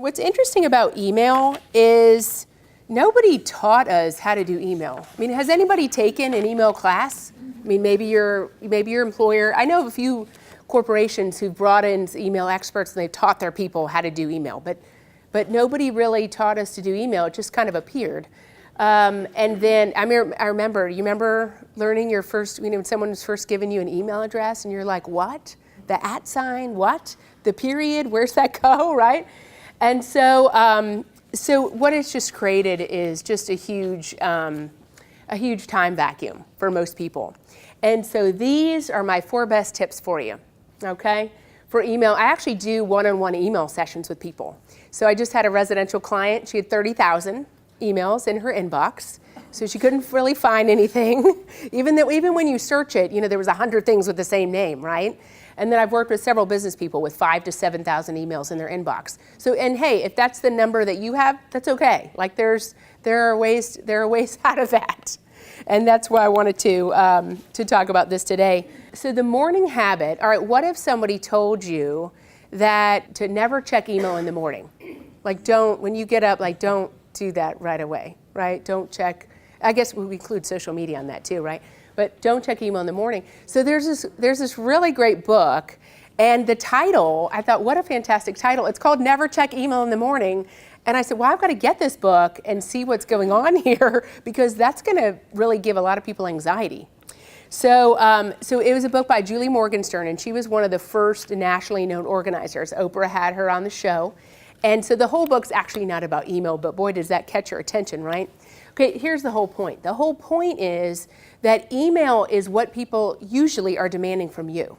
What's interesting about email is nobody taught us how to do email. I mean, has anybody taken an email class? I mean, maybe your employer. I know of a few corporations who've brought in email experts and they've taught their people how to do email, but nobody really taught us to do email. It just kind of appeared. And then I remember, you remember learning your first, when someone was first giving you an email address and you're like, what? The @ sign, what? The period, where's that go, right? And so, so what it's just created is just a huge time vacuum for most people. And so these are my 4 best tips for you, okay? For email, I actually do one-on-one email sessions with people. So I just had a residential client. She had 30,000 emails in her inbox. So she couldn't really find anything. Even when you search it, there was 100 things with the same name, right? And then I've worked with several business people with 5,000 to 7,000 emails in their inbox. So, and hey, if that's the number that you have, that's okay. Like there are ways out of that. And that's why I wanted to talk about this today. So the morning habit, all right, what if somebody told you that to never check email in the morning? Like when you get up, like don't do that right away, right? Don't check, I guess we include social media on that too, right? But don't check email in the morning. So there's this really great book, and the title, I thought, what a fantastic title. It's called Never Check Email in the Morning. And I said, well, I've got to get this book and see what's going on here, because that's going to really give a lot of people anxiety. So it was a book by Julie Morgenstern, and she was one of the first nationally known organizers. Oprah had her on the show. And so the whole book's actually not about email, but boy, does that catch your attention, right? Okay, here's the whole point. The whole point is that email is what people usually are demanding from you.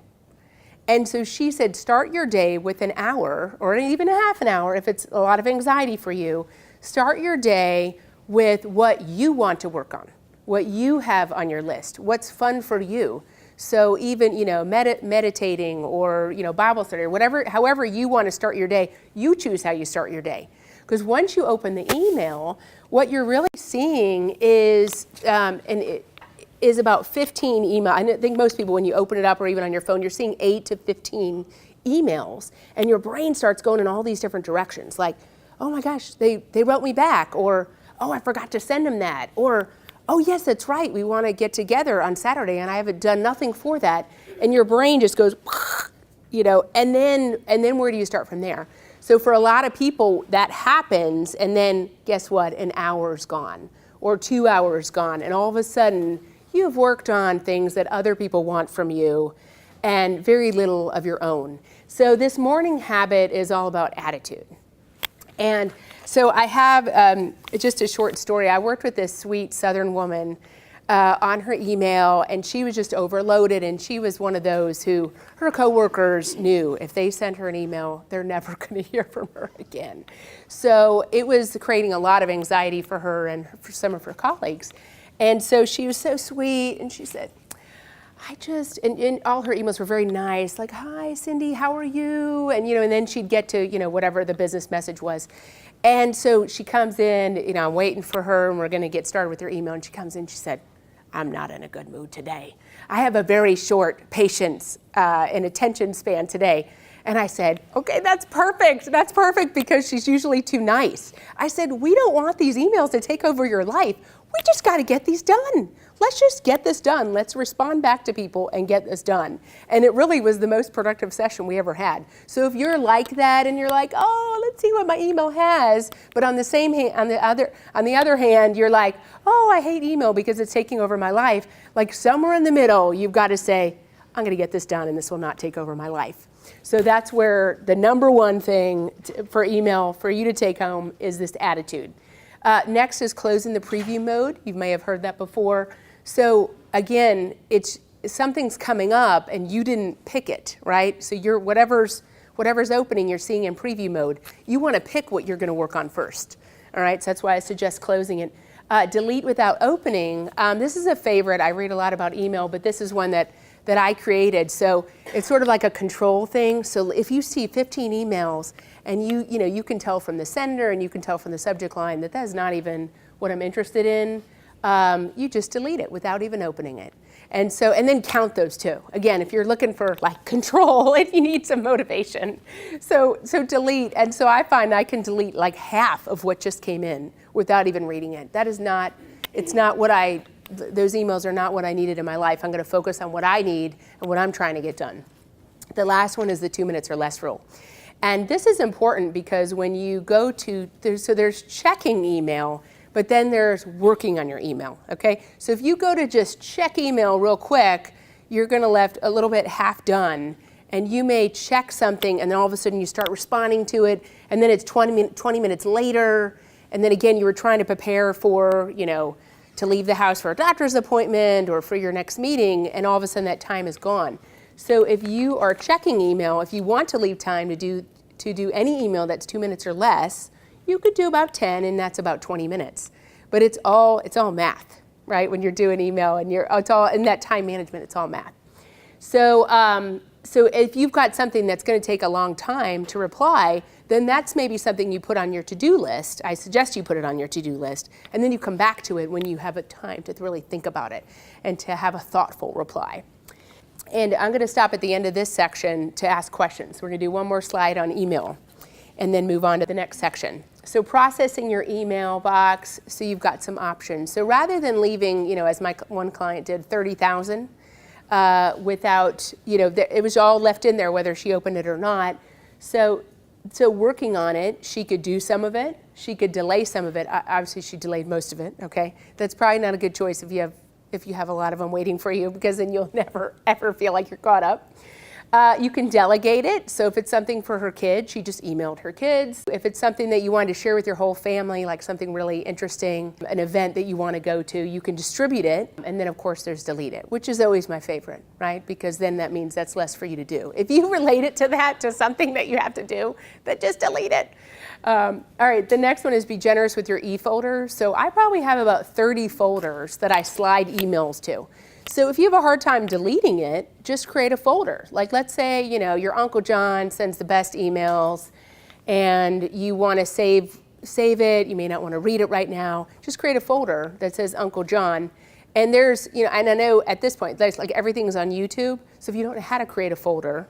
And so she said, start your day with an hour, or even a half an hour if it's a lot of anxiety for you. Start your day with what you want to work on, what you have on your list, what's fun for you. So even, meditating or, Bible study or whatever, however you want to start your day, you choose how you start your day. Because once you open the email, what you're really seeing is, is about 15 email. I think most people, when you open it up or even on your phone, you're seeing 8 to 15 emails, and your brain starts going in all these different directions. Like, oh my gosh, they wrote me back, or oh, I forgot to send them that, or oh yes, that's right, we want to get together on Saturday, and I haven't done nothing for that, and your brain just goes, and then where do you start from there? So for a lot of people, that happens, and then guess what? An hour's gone, or 2 hours gone, and all of a sudden, you've worked on things that other people want from you, and very little of your own. So this morning habit is all about attitude. And so I have just a short story. I worked with this sweet Southern woman on her email, and she was just overloaded, and she was one of those who her coworkers knew if they sent her an email, they're never going to hear from her again. So it was creating a lot of anxiety for her and for some of her colleagues. And so she was so sweet, and she said, and all her emails were very nice, like, hi, Cindy, how are you? And, and then she'd get to, whatever the business message was. And so she comes in, I'm waiting for her, and we're going to get started with her email. And she comes in, she said, I'm not in a good mood today. I have a very short patience and attention span today. And I said, okay, that's perfect. That's perfect, because she's usually too nice. I said, we don't want these emails to take over your life. We just got to get these done. Let's just get this done. Let's respond back to people and get this done. And it really was the most productive session we ever had. So if you're like that and you're like, oh, let's see what my email has, but on the other hand, you're like, oh, I hate email because it's taking over my life. Like somewhere in the middle, you've got to say, I'm going to get this done, and this will not take over my life. So that's where the number one thing for email for you to take home is this attitude. Next is closing the preview mode. You may have heard that before. So again, something's coming up and you didn't pick it, right? So you're whatever's opening, you're seeing in preview mode. You want to pick what you're going to work on first. All right, so that's why I suggest closing it. Delete without opening. This is a favorite. I read a lot about email, but this is one that I created. So it's sort of like a control thing. So if you see 15 emails and you can tell from the sender and you can tell from the subject line that that's not even what I'm interested in, you just delete it without even opening it. And then count those too. Again, if you're looking for like control, if you need some motivation. So delete. And so I find I can delete like half of what just came in without even reading it. Those emails are not what I needed in my life. I'm going to focus on what I need and what I'm trying to get done. The last one is the 2 minutes or less rule. And this is important because when you go to, there's checking email, but then there's working on your email, okay? So if you go to just check email real quick, you're gonna left a little bit half done, and you may check something, and then all of a sudden you start responding to it, and then it's 20 minutes later, and then again you were trying to prepare for, to leave the house for a doctor's appointment or for your next meeting, and all of a sudden that time is gone. So if you are checking email, if you want to leave time to do any email that's 2 minutes or less, you could do about 10, and that's about 20 minutes. But it's all math, right? When you're doing email, and it's all in that time management. It's all math. So if you've got something that's going to take a long time to reply, then that's maybe something you put on your to-do list. I suggest you put it on your to-do list, and then you come back to it when you have a time to really think about it and to have a thoughtful reply. And I'm going to stop at the end of this section to ask questions. We're going to do one more slide on email and then move on to the next section. So processing your email box, so you've got some options. So rather than leaving, as my one client did, 30,000 without, it was all left in there whether she opened it or not. So working on it, she could do some of it. She could delay some of it. Obviously, she delayed most of it, okay? That's probably not a good choice if you have a lot of them waiting for you, because then you'll never, ever feel like you're caught up. You can delegate it. So if it's something for her kids, she just emailed her kids. If it's something that you wanted to share with your whole family, like something really interesting, an event that you want to go to, you can distribute it. And then, of course, there's delete it, which is always my favorite, right? Because then that means that's less for you to do. If you relate it to something that you have to do, then just delete it. All right, the next one is be generous with your e-folder. So I probably have about 30 folders that I slide emails to. So if you have a hard time deleting it, just create a folder. Like let's say, your Uncle John sends the best emails and you want to save it. You may not want to read it right now. Just create a folder that says Uncle John. And there's, and I know at this point, there's like everything's on YouTube. So if you don't know how to create a folder,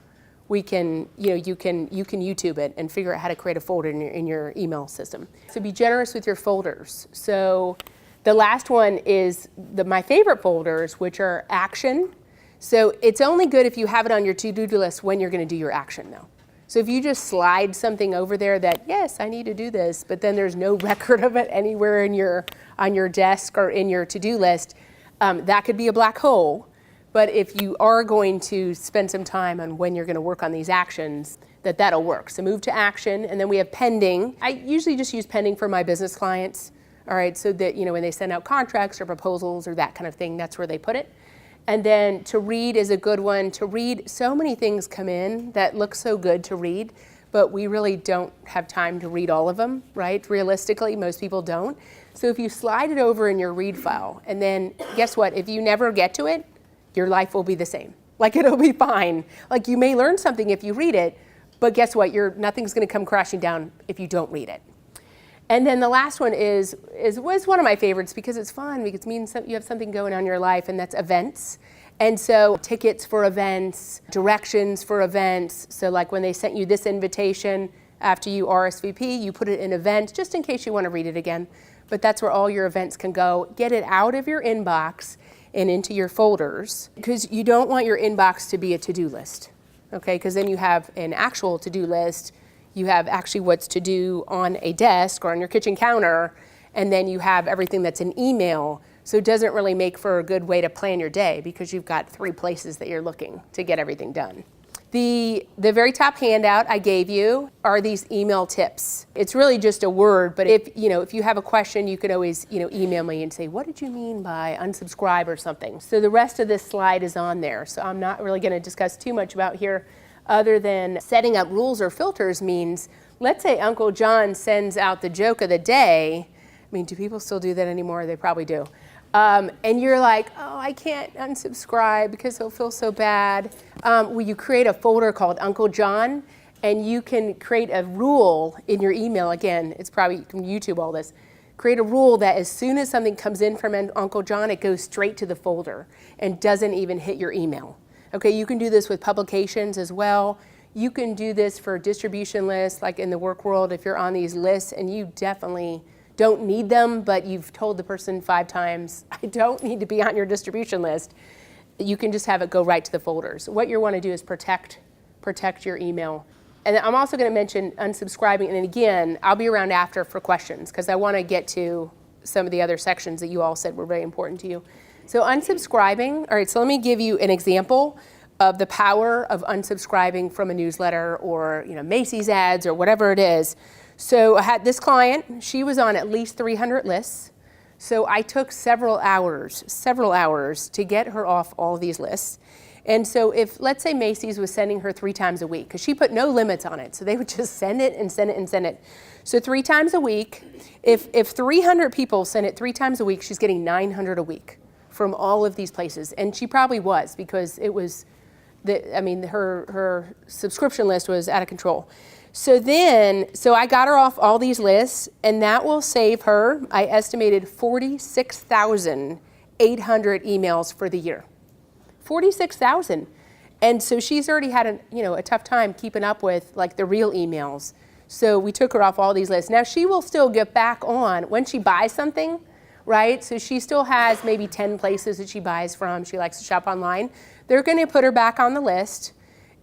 you can YouTube it and figure out how to create a folder in your email system. So be generous with your folders. So the last one is my favorite folders, which are action. So it's only good if you have it on your to-do list when you're going to do your action, though. So if you just slide something over there that, yes, I need to do this, but then there's no record of it anywhere on your desk or in your to-do list, that could be a black hole. But if you are going to spend some time on when you're going to work on these actions, that'll work. So move to action, and then we have pending. I usually just use pending for my business clients. All right, so that, when they send out contracts or proposals or that kind of thing, that's where they put it. And then to read is a good one. To read, so many things come in that look so good to read, but we really don't have time to read all of them, right? Realistically, most people don't. So if you slide it over in your read file, and then guess what? If you never get to it, your life will be the same. Like it'll be fine. Like you may learn something if you read it, but guess what? Nothing's going to come crashing down if you don't read it. And then the last one was one of my favorites because it's fun, because it means that you have something going on in your life, and that's events. And so tickets for events, directions for events. So like when they sent you this invitation after you RSVP, you put it in event just in case you want to read it again. But that's where all your events can go. Get it out of your inbox and into your folders, because you don't want your inbox to be a to-do list, okay? Because then you have an actual to-do list. You have actually what's to do on a desk or on your kitchen counter, and then you have everything that's in email. So it doesn't really make for a good way to plan your day because you've got 3 places that you're looking to get everything done. The very top handout I gave you are these email tips. It's really just a word, but if you have a question, you could always email me and say, what did you mean by unsubscribe or something? So the rest of this slide is on there. So I'm not really going to discuss too much about here, other than setting up rules or filters means, let's say Uncle John sends out the joke of the day. I mean, do people still do that anymore? They probably do. And you're like, oh, I can't unsubscribe because he'll feel so bad. Well, you create a folder called Uncle John, and you can create a rule in your email. Again, it's probably, you can YouTube all this. Create a rule that as soon as something comes in from Uncle John, it goes straight to the folder and doesn't even hit your email. Okay, you can do this with publications as well. You can do this for distribution lists, like in the work world, if you're on these lists and you definitely don't need them, but you've told the person 5 times, I don't need to be on your distribution list. You can just have it go right to the folders. What you want to do is protect your email. And I'm also going to mention unsubscribing. And again, I'll be around after for questions because I want to get to some of the other sections that you all said were very important to you. So unsubscribing, all right, so let me give you an example of the power of unsubscribing from a newsletter or Macy's ads or whatever it is. So I had this client, she was on at least 300 lists. So I took several hours to get her off all of these lists. And so if, let's say Macy's was sending her 3 times a week, because she put no limits on it, so they would just send it and send it and send it. So 3 times a week, if 300 people send it 3 times a week, she's getting 900 a week from all of these places. And she probably was, because it was, her subscription list was out of control. So I got her off all these lists, and that will save her, I estimated 46,800 emails for the year. 46,000. And so she's already had a tough time keeping up with like the real emails. So we took her off all these lists. Now she will still get back on when she buys something, right? So she still has maybe 10 places that she buys from. She likes to shop online. They're going to put her back on the list.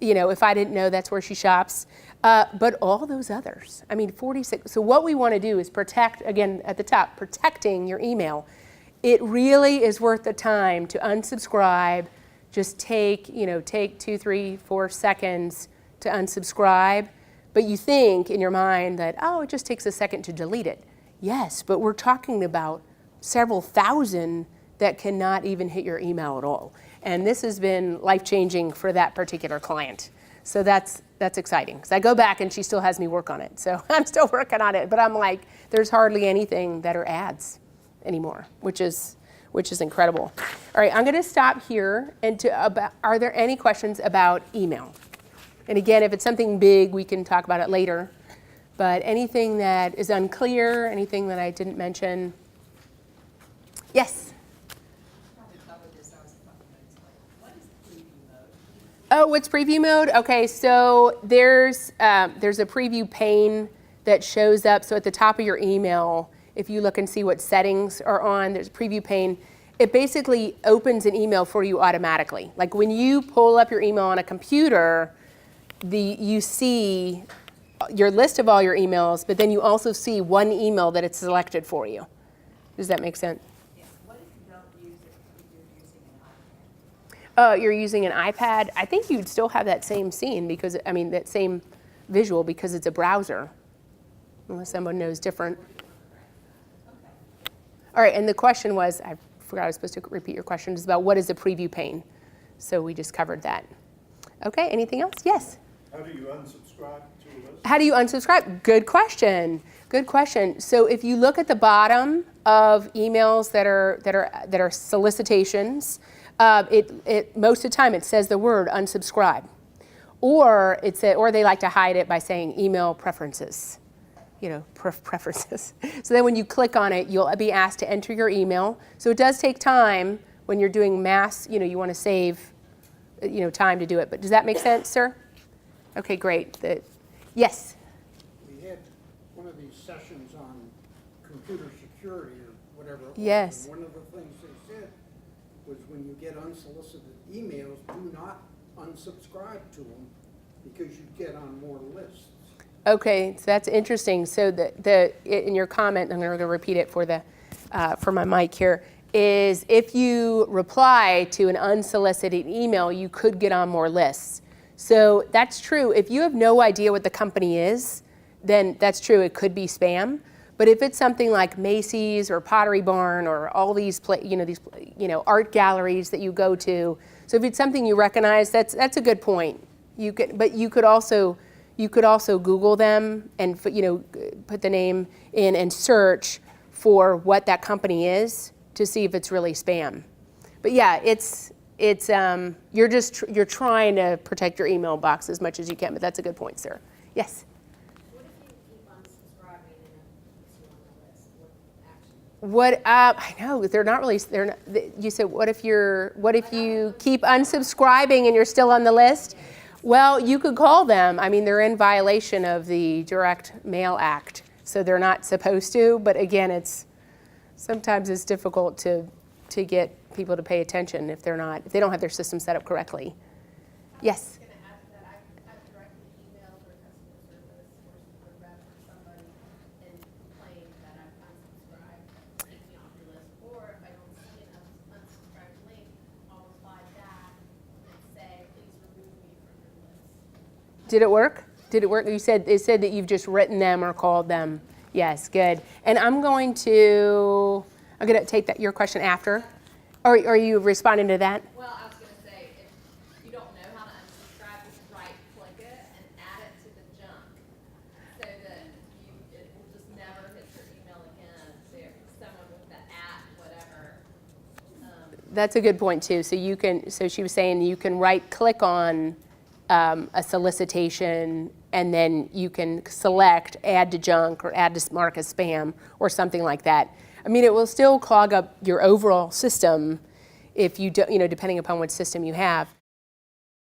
If I didn't know that's where she shops. But all those others, 46. So what we want to do is protect, again, at the top, protecting your email. It really is worth the time to unsubscribe. Just take 2, 3, 4 seconds to unsubscribe. But you think in your mind that, it just takes a second to delete it. Yes, but we're talking about several thousand that cannot even hit your email at all. And this has been life-changing for that particular client. So that's exciting. Because I go back and she still has me work on it. So I'm still working on it. But I'm like, there's hardly anything that are ads anymore, which is incredible. All right, I'm going to stop here. And are there any questions about email? And again, if it's something big, we can talk about it later. But anything that is unclear, anything that I didn't mention? Yes? Oh, what's preview mode? Okay, so there's a preview pane that shows up. So at the top of your email, if you look and see what settings are on, there's a preview pane. It basically opens an email for you automatically. Like when you pull up your email on a computer, you see your list of all your emails, but then you also see one email that it's selected for you. Does that make sense? Yeah. What if you don't use it if you're using an iPad? You're using an iPad. I think you'd still have that same scene because, that same visual because it's a browser, unless someone knows different. All right, and the question was, I forgot I was supposed to repeat your question, is about what is a preview pane? So we just covered that. Okay, anything else? Yes? How do you unsubscribe to a list? How do you unsubscribe? Good question. Good question. So if you look at the bottom of emails that are solicitations, it most of the time it says the word unsubscribe, or they like to hide it by saying email preferences. Preferences. So then when you click on it, you'll be asked to enter your email. So it does take time when you're doing mass, you want to save, time to do it. But does that make sense, sir? Okay, great. Yes? We had one of these sessions on computer security or whatever it was. Yes. And one of the things they said was when you get unsolicited emails, do not unsubscribe to them because you get on more lists. Okay, so that's interesting. So in your comment, I'm going to repeat it for my mic here, is if you reply to an unsolicited email, you could get on more lists. So that's true. If you have no idea what the company is, then that's true. It could be spam. But if it's something like Macy's or Pottery Barn or all these art galleries that you go to, so if it's something you recognize, that's a good point. But you could also Google them and put the name in and search for what that company is to see if it's really spam. But yeah, you're trying to protect your email box as much as you can. But that's a good point, sir. Yes. What if you keep unsubscribing and it puts you on the list? What What, I know, they're not really, you said, what if you keep unsubscribing and you're still on the list? Well, you could call them. I mean, they're in violation of the Direct Mail Act, so they're not supposed to, but again, sometimes it's difficult to get people to pay attention if they don't have their system set up correctly. Yes? I was gonna ask that, I've directly emailed their customer service or the rep or somebody and complained that I've unsubscribed, take me off your list, or if I don't see an unsubscribed link, I'll reply back and say, please remove me from your list. Did it work? Did it work? It said that you've just written them or called them. Yes, good. And I'm going to take your question after. Or are you responding to that? Well, I was gonna say, if you don't know how to unsubscribe, just right-click it and add it to the junk, so that it will just never hit your email again, so if someone with the whatever. That's a good point too. So she was saying you can right-click on a solicitation and then you can select add to junk or add to mark as spam or something like that. I mean, it will still clog up your overall system if you do, depending upon what system you have.